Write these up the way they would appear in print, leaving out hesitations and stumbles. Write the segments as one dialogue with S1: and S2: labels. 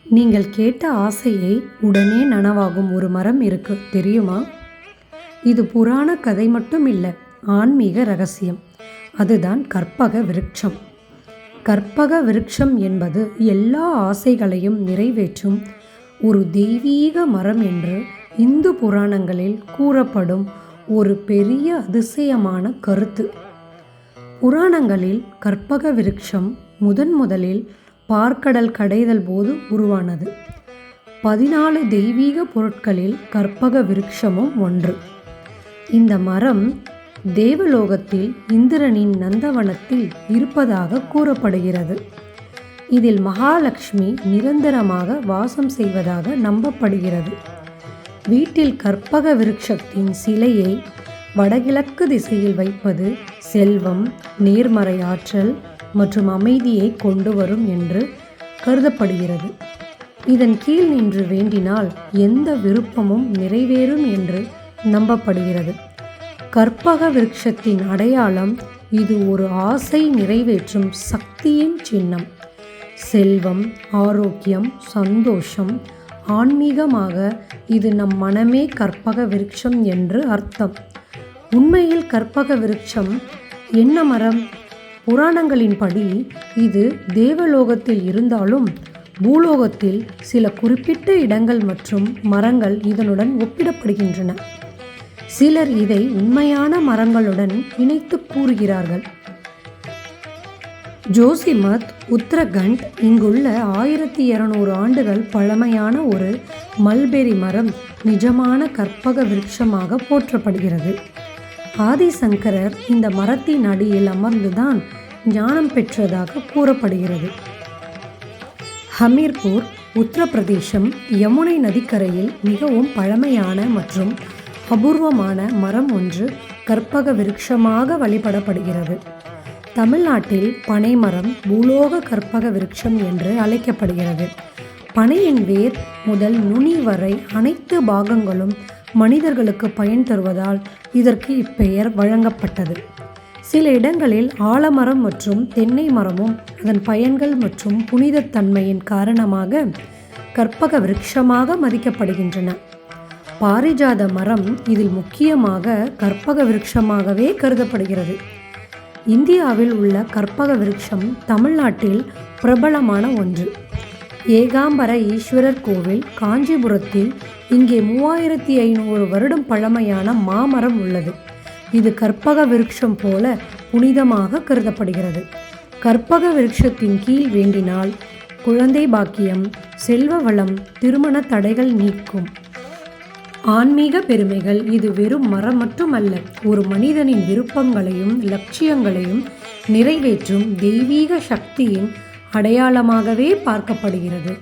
S1: நீங்கள் கேட்ட ஆசையை உடனே நனவாகும் ஒரு மரம் இருக்கு தெரியுமா? இது புராண கதை மட்டும் இல்லை, ஆன்மீக ரகசியம். அதுதான் கற்பக விருட்சம். கற்பக விருட்சம் என்பது எல்லா ஆசைகளையும் நிறைவேற்றும் ஒரு தெய்வீக மரம் என்று இந்து புராணங்களில் கூறப்படும் ஒரு பெரிய அதிசயமான கருத்து. புராணங்களில் கற்பக விருட்சம் முதலில் பார்க்கடல் கடைதல் போது உருவானது. 14 தெய்வீக பொருட்களில் கற்பக விருட்சமும் ஒன்று. இந்த மரம் தேவலோகத்தில் இந்திரனின் நந்தவனத்தில் இருப்பதாக கூறப்படுகிறது. இதில் மகாலட்சுமி நிரந்தரமாக வாசம் செய்வதாக நம்பப்படுகிறது. வீட்டில் கற்பக விருட்சத்தின் சிலையை வடகிழக்கு திசையில் வைப்பது செல்வம், நேர்மறை ஆற்றல் மற்றும் அமைதியை கொண்டு வரும் என்று கருதப்படுகிறது. இதன் கீழ் நின்று வேண்டினால் எந்த விருப்பமும் நிறைவேறும் என்று நம்பப்படுகிறது. கற்பக விருட்சத்தின் அடையாளம் இது ஒரு ஆசை நிறைவேற்றும் சக்தியின் சின்னம். செல்வம், ஆரோக்கியம், சந்தோஷம், ஆன்மீகமாக இது நம் மனமே கற்பக விருட்சம் என்று அர்த்தம். உண்மையில் கற்பக விருட்சம் என்ன மரம்? புராணங்களின்படி இது தேவலோகத்தில் இருந்தாலும் பூலோகத்தில் சில குறிப்பிட்ட இடங்கள் மற்றும் மரங்கள் இதனுடன் ஒப்பிடப்படுகின்றன. சிலர் இதை உண்மையான மரங்களுடன் இணைத்து கூறுகிறார்கள். ஜோசிமத், உத்தரகண்ட் இங்குள்ள 1200 ஆண்டுகள் பழமையான ஒரு மல்பெரி மரம் நிஜமான கற்பக விருட்சமாக போற்றப்படுகிறது. ஆதிசங்கரர் இந்த மரத்தின் அடியில் அமர்ந்துதான் ஞானம் பெற்றதாக கூறப்படுகிறது. ஹமீர்பூர், உத்தரப்பிரதேசம் யமுனை நதிக்கரையில் மிகவும் பழமையான மற்றும் அபூர்வமான மரம் ஒன்று கற்பக விருட்சமாக வழிபடப்படுகிறது. தமிழ்நாட்டில் பனை மரம் பூலோக கற்பக விருட்சம் என்று அழைக்கப்படுகிறது. பனையின் வேர் முதல் நுனி வரை அனைத்து பாகங்களும் மனிதர்களுக்கு பயன் தருவதால் இதற்கு இப்பெயர் வழங்கப்பட்டது. சில இடங்களில் ஆலமரம் மற்றும் தென்னை மரமும் அதன் பயன்கள் மற்றும் புனிதத்தன்மையின் காரணமாக கற்பக விருட்சமாக மதிக்கப்படுகின்றன. பாரிஜாத மரம் இதில் முக்கியமாக கற்பக விருட்சமாகவே கருதப்படுகிறது. இந்தியாவில் உள்ள கற்பக விருட்சம் தமிழ்நாட்டில் பிரபலமான ஒன்று. ஏகாம்பர ஈஸ்வரர் கோவில், காஞ்சிபுரத்தில் இங்கே 3500 வருடம் பழமையான மாமரம் உள்ளது. இது கற்பக விருட்சம் போல புனிதமாக கருதப்படுகிறது. கற்பக விருட்சத்தின் கீழ் வேண்டினால் குழந்தை பாக்கியம், செல்வ வளம், திருமண தடைகள் நீக்கும். ஆன்மீக பெருமைகள் இது வெறும் மரம் மட்டுமல்ல, ஒரு மனிதனின் விருப்பங்களையும் லட்சியங்களையும் நிறைவேற்றும் தெய்வீக சக்தியின் அடையாளமாகவே பார்க்கப்படுகிறது.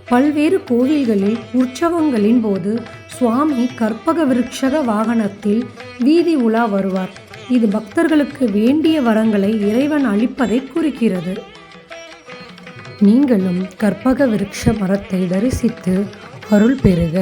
S1: பல்வேறு கோவில்களில் உற்சவங்களின் போது சுவாமி கற்பக விருட்சக வாகனத்தில் வீதி உலா வருவார். இது பக்தர்களுக்கு வேண்டிய வரங்களை இறைவன் அளிப்பதை குறிக்கிறது. நீங்களும் கற்பக விருட்ச மரத்தை தரிசித்து அருள் பெறுக.